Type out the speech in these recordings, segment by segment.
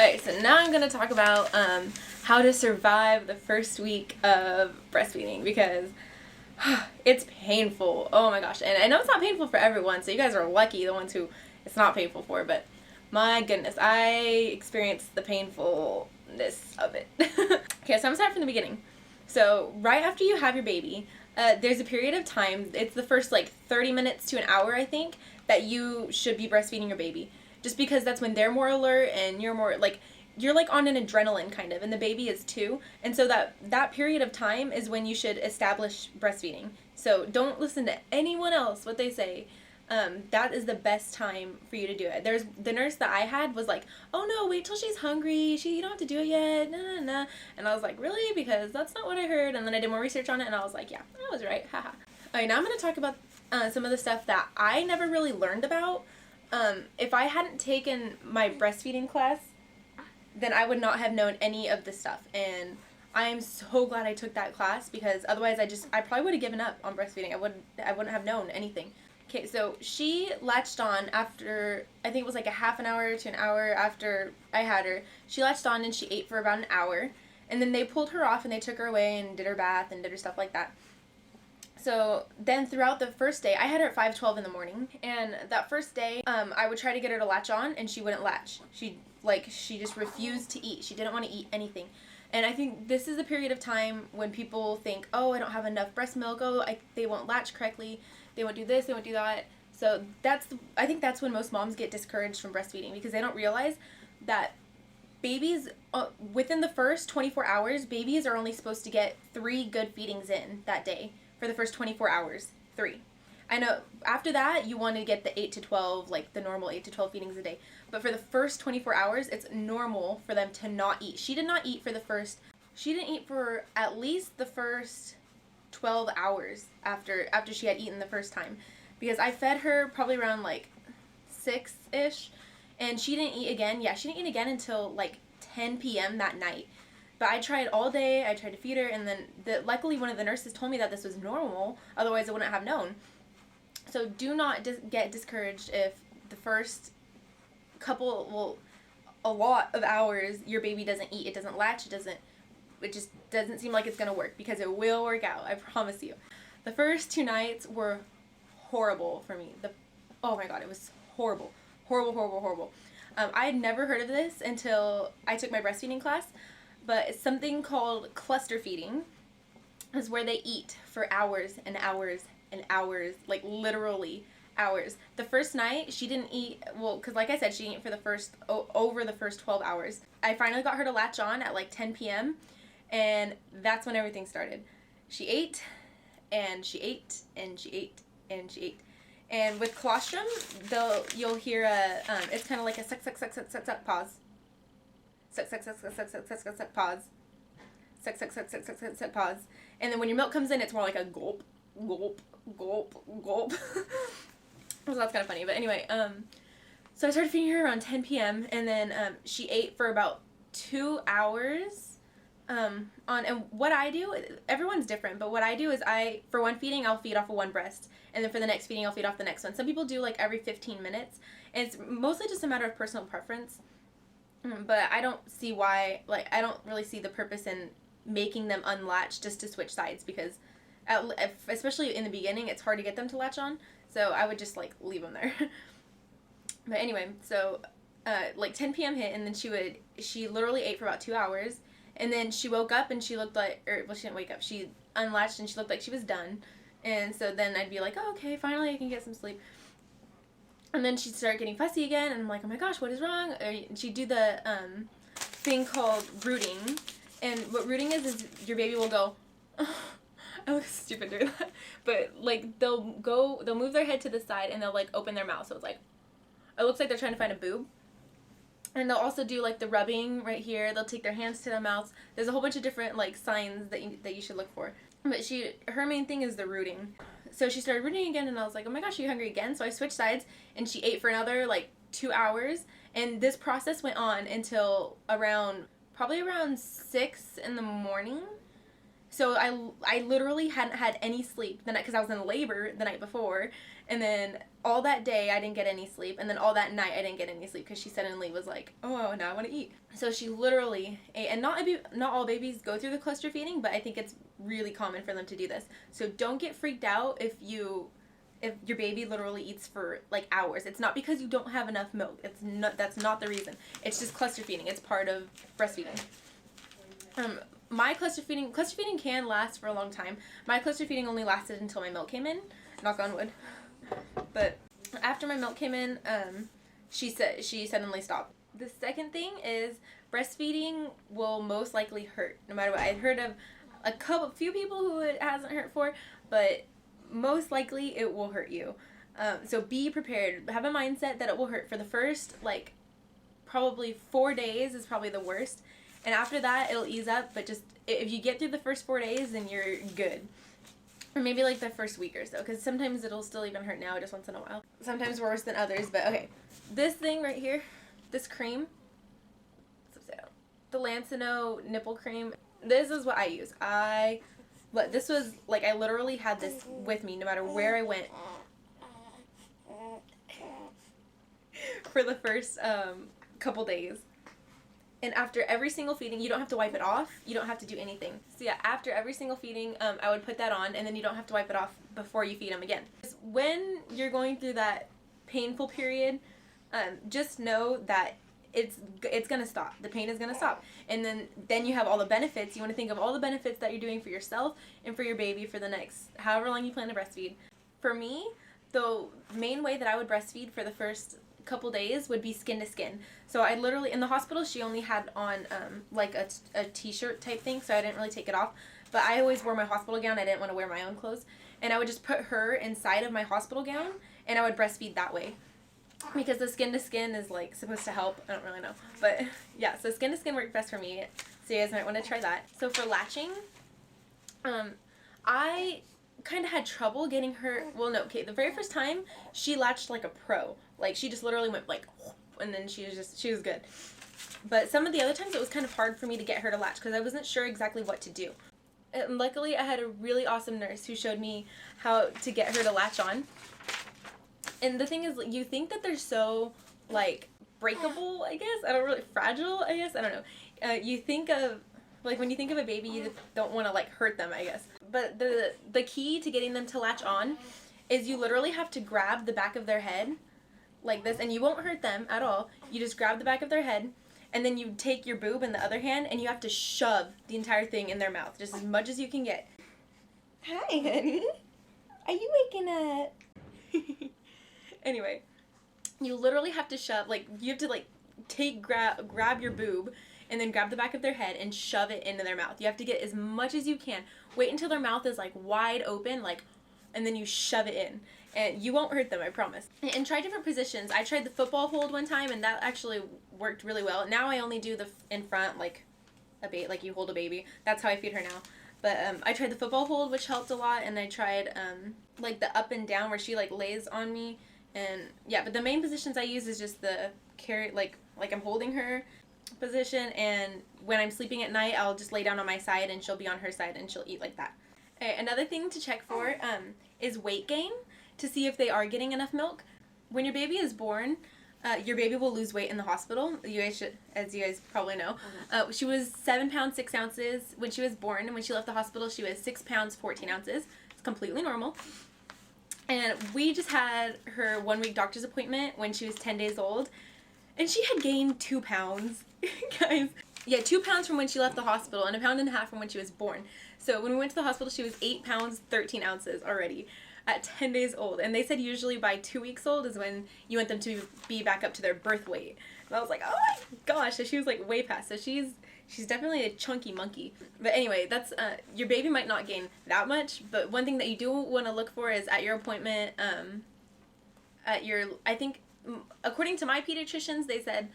Alright, so now I'm going to talk about how to survive the first week of breastfeeding, because it's painful. Oh my gosh. And I know it's not painful for everyone, so you guys are lucky, the ones who it's not painful for, but my goodness, I experienced the painfulness of it. Okay, so I'm going to start from the beginning. So right after you have your baby, there's a period of time, it's the first like 30 minutes to an hour, I think, that you should be breastfeeding your baby. Just because that's when they're more alert and you're more like, you're like on an adrenaline kind of, and the baby is too. And so that period of time is when you should establish breastfeeding. So don't listen to anyone else, what they say. That is the best time for you to do it. There's the nurse that I had was like, oh no, wait till she's hungry. You don't have to do it yet. Nah. And I was like, really? Because that's not what I heard. And then I did more research on it and I was like, yeah, I was right. Haha. Alright, now I'm going to talk about some of the stuff that I never really learned about. If I hadn't taken my breastfeeding class, then I would not have known any of this stuff. And I am so glad I took that class, because otherwise I probably would have given up on breastfeeding. I wouldn't have known anything. Okay, so she latched on after, I think it was like a half an hour to an hour after I had her. She latched on and she ate for about an hour. And then they pulled her off and they took her away and did her bath and did her stuff like that. So then throughout the first day, I had her at 5:12 in the morning, and that first day, I would try to get her to latch on, and she wouldn't latch. She just refused to eat. She didn't want to eat anything. And I think this is a period of time when people think, oh, I don't have enough breast milk, they won't latch correctly, they won't do this, they won't do that. So I think that's when most moms get discouraged from breastfeeding, because they don't realize that babies, within the first 24 hours, babies are only supposed to get 3 good feedings in that day. For the first 24 hours, 3. I know after that you want to get the 8 to 12, like the normal 8 to 12 feedings a day. But for the first 24 hours, it's normal for them to not eat. She did not eat she didn't eat for at least the first 12 hours after she had eaten the first time. Because I fed her probably around like 6-ish, and she didn't eat again. Yeah, she didn't eat again until like 10 p.m. that night. But I tried all day, I tried to feed her, and then luckily one of the nurses told me that this was normal, otherwise I wouldn't have known. So do not get discouraged if the first a lot of hours your baby doesn't eat, it doesn't latch, it just doesn't seem like it's going to work, because it will work out, I promise you. The first 2 nights were horrible for me. Oh my god, it was horrible. Horrible. I had never heard of this until I took my breastfeeding class. But it's something called cluster feeding, is where they eat for hours and hours and hours, like literally hours. The first night, she didn't eat, well, because like I said, she didn't eat for over the first 12 hours. I finally got her to latch on at like 10 p.m., and that's when everything started. She ate, and she ate, and she ate, and she ate. And with colostrum, you'll hear it's kind of like a suck, pause. Suck, pause. Suck, pause. And then when your milk comes in, it's more like a gulp. So that's kind of funny. But anyway, so I started feeding her around 10 p.m. and then she ate for about 2 hours. And what I do, everyone's different, but what I do is for one feeding, I'll feed off of one breast. And then for the next feeding, I'll feed off the next one. Some people do like every 15 minutes. And it's mostly just a matter of personal preference. But I don't see why, I don't really see the purpose in making them unlatch just to switch sides, because especially in the beginning, it's hard to get them to latch on, so I would just, leave them there. But anyway, so, 10 p.m. hit, and then she literally ate for about 2 hours, and then she woke up, and she looked she didn't wake up, she unlatched, and she looked like she was done, and so then I'd be like, oh, okay, finally I can get some sleep. And then she'd start getting fussy again, and I'm like, oh my gosh, what is wrong? She'd do the thing called rooting. And what rooting is your baby will go, oh, I look stupid doing that. But, they'll move their head to the side, and they'll, open their mouth. So it's it looks like they're trying to find a boob. And they'll also do, the rubbing right here. They'll take their hands to their mouths. There's a whole bunch of different, signs that you should look for. But her main thing is the rooting. So she started rooting again, and I was like, oh my gosh, are you hungry again? So I switched sides, and she ate for another, 2 hours. And this process went on until probably around 6 in the morning. So I literally hadn't had any sleep the night, because I was in labor the night before. And then all that day I didn't get any sleep, and then all that night I didn't get any sleep because she suddenly was like, oh, now I want to eat. So she literally ate, and not all babies go through the cluster feeding, but I think it's really common for them to do this. So don't get freaked out if your baby literally eats for like hours. It's not because you don't have enough milk. That's not the reason. It's just cluster feeding. It's part of breastfeeding. My cluster feeding can last for a long time. My cluster feeding only lasted until my milk came in. Knock on wood. But after my milk came in, she suddenly stopped. The second thing is breastfeeding will most likely hurt, no matter what. I've heard of a few people who it hasn't hurt for, but most likely it will hurt you. So be prepared. Have a mindset that it will hurt for the first, like, probably 4 days is probably the worst. And after that, it'll ease up, but just if you get through the first 4 days, then you're good. Or maybe like the first week or so, because sometimes it'll still even hurt now just once in a while. Sometimes worse than others, but okay. This thing right here, this cream, the Lancino nipple cream, this is what I use. This was, like, I literally had this with me no matter where I went for the first couple days. And after every single feeding, you don't have to wipe it off. You don't have to do anything. So yeah, after every single feeding, I would put that on, and then you don't have to wipe it off before you feed them again. When you're going through that painful period, just know that it's gonna stop. The pain is gonna stop, and then you have all the benefits. You want to think of all the benefits that you're doing for yourself and for your baby for the next however long you plan to breastfeed. For me, the main way that I would breastfeed for the first couple days would be skin to skin. So I literally, in the hospital, she only had on like a t-shirt type thing, so I didn't really take it off, but I always wore my hospital gown. I didn't want to wear my own clothes, and I would just put her inside of my hospital gown, and I would breastfeed that way, because the skin to skin is like supposed to help. I don't really know, but yeah, so skin to skin worked best for me, so you guys might want to try that. So for latching, I kind of had trouble getting her, the very first time she latched like a pro. Like, she just literally went like, and then she was good. But some of the other times it was kind of hard for me to get her to latch because I wasn't sure exactly what to do. And luckily I had a really awesome nurse who showed me how to get her to latch on. And the thing is, you think that they're so, like, breakable, I guess? Fragile, I guess? I don't know. You think of, like, when you think of a baby, you don't want to, like, hurt them, I guess. But the key to getting them to latch on is you literally have to grab the back of their head like this, and you won't hurt them at all. You just grab the back of their head, and then you take your boob in the other hand, and you have to shove the entire thing in their mouth, just as much as you can get. Hi, honey. Are you waking up? Anyway, you literally have to shove, like, you have to, like, grab your boob, and then grab the back of their head and shove it into their mouth. You have to get as much as you can. Wait until their mouth is, like, wide open, like, and then you shove it in. And you won't hurt them, I promise. And try different positions. I tried the football hold one time, and that actually worked really well. Now I only do the in front, like like you hold a baby. That's how I feed her now. But I tried the football hold, which helped a lot, and I tried like the up and down where she, like, lays on me. And yeah, but the main positions I use is just the like I'm holding her position, and when I'm sleeping at night, I'll just lay down on my side and she'll be on her side and she'll eat like that. Okay, another thing to check for is weight gain, to see if they are getting enough milk. When your baby is born, your baby will lose weight in the hospital. You guys should, as you guys probably know. She was 7 pounds 6 ounces when she was born, and when she left the hospital she was 6 pounds 14 ounces. It's completely normal. And we just had her 1 week doctor's appointment when she was 10 days old, and she had gained 2 pounds. Guys, yeah, 2 pounds from when she left the hospital and 1.5 pounds from when she was born. So when we went to the hospital, she was 8 pounds 13 ounces already at 10 days old. And they said usually by 2 weeks old is when you want them to be back up to their birth weight. And I was like, oh my gosh, so she was, like, way past. So she's definitely a chunky monkey. But anyway, that's your baby might not gain that much, but one thing that you do want to look for is at your appointment, I think, according to my pediatricians, they said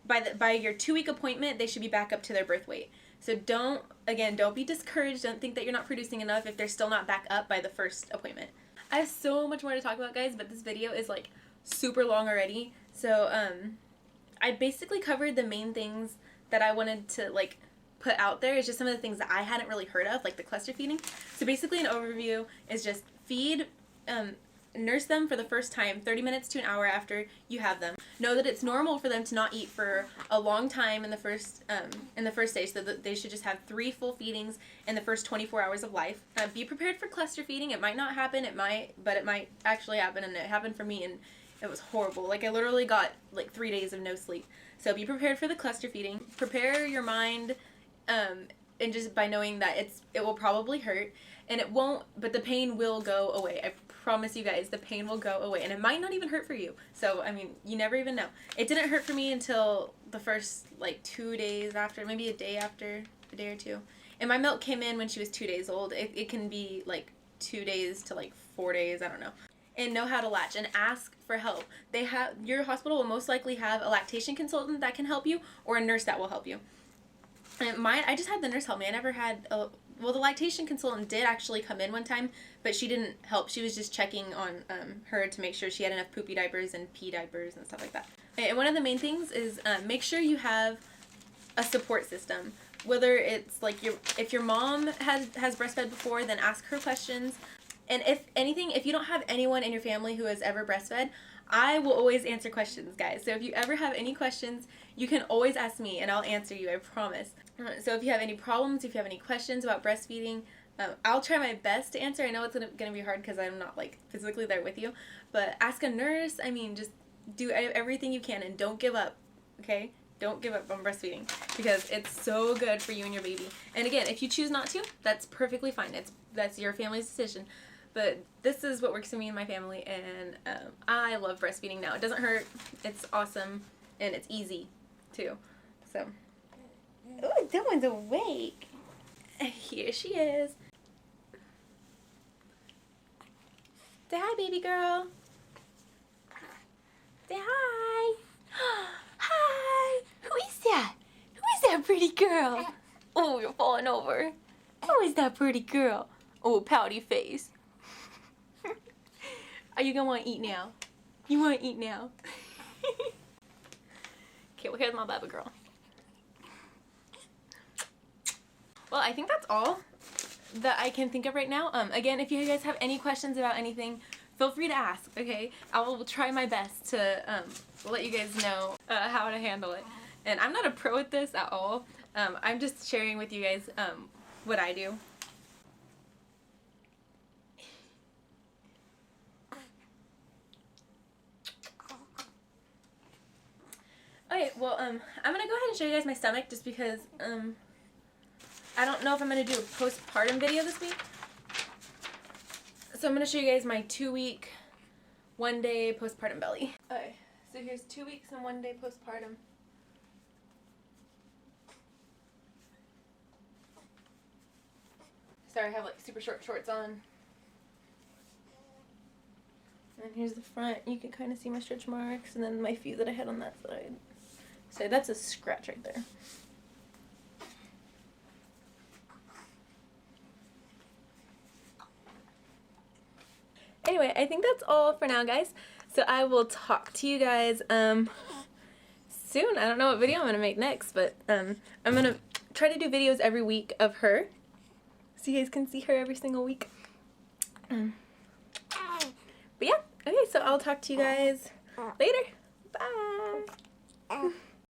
by your 2 week appointment, they should be back up to their birth weight. So don't be discouraged. Don't think that you're not producing enough if they're still not back up by the first appointment. I have so much more to talk about, guys, but this video is, like, super long already. So I basically covered the main things that I wanted to, like, put out there. It's just some of the things that I hadn't really heard of, like the cluster feeding. So basically an overview is just feed nurse them for the first time 30 minutes to an hour after you have them. Know that it's normal for them to not eat for a long time in the first stage, so that they should just have 3 full feedings in the first 24 hours of life. Be prepared for cluster feeding. It might not happen, but it might actually happen, and it happened for me, and it was horrible. Like, I literally got like 3 days of no sleep. So be prepared for the cluster feeding. Prepare your mind, and just by knowing that it will probably hurt, and it won't, but the pain will go away. I promise you guys, the pain will go away, and it might not even hurt for you. So, I mean, you never even know. It didn't hurt for me until the first, like, 2 days after, maybe a day or 2. And my milk came in when she was 2 days old. It can be, like, 2 days to, like, 4 days, I don't know. And know how to latch and ask for help. Your hospital will most likely have a lactation consultant that can help you, or a nurse that will help you. And I just had the nurse help me. I never had the lactation consultant did actually come in one time, but she didn't help. She was just checking on her to make sure she had enough poopy diapers and pee diapers and stuff like that. And one of the main things is make sure you have a support system. Whether it's like if your mom has breastfed before, then ask her questions. And if you don't have anyone in your family who has ever breastfed, I will always answer questions, guys. So if you ever have any questions, you can always ask me and I'll answer you, I promise. So if you have any problems, if you have any questions about breastfeeding, I'll try my best to answer. I know it's going to be hard because I'm not like physically there with you, but ask a nurse. I mean, just do everything you can and don't give up, okay? Don't give up on breastfeeding because it's so good for you and your baby. And again, if you choose not to, that's perfectly fine. That's your family's decision. But this is what works for me and my family, and I love breastfeeding now. It doesn't hurt, it's awesome, and it's easy, too. So, oh, that one's awake. Here she is. Say hi, baby girl. Say hi. Hi. Who is that? Who is that pretty girl? Oh, you're falling over. Who is that pretty girl? Oh, pouty face. Are you gonna want to eat now? You want to eat now? Okay, well, here's my baby girl. Well, I think that's all that I can think of right now. Again, if you guys have any questions about anything, feel free to ask, okay? I will try my best to let you guys know how to handle it. And I'm not a pro at this at all. I'm just sharing with you guys what I do. Okay, well, I'm gonna go ahead and show you guys my stomach just because, I don't know if I'm gonna do a postpartum video this week. So I'm gonna show you guys my 2-week, 1-day postpartum belly. Okay, so here's 2 weeks and 1 day postpartum. Sorry, I have like super short shorts on. And here's the front. You can kind of see my stretch marks, and then my feet that I had on that side. So that's a scratch right there. Anyway, I think that's all for now, guys. So I will talk to you guys soon. I don't know what video I'm going to make next, but I'm going to try to do videos every week of her, so you guys can see her every single week. But yeah, okay, so I'll talk to you guys later. Bye.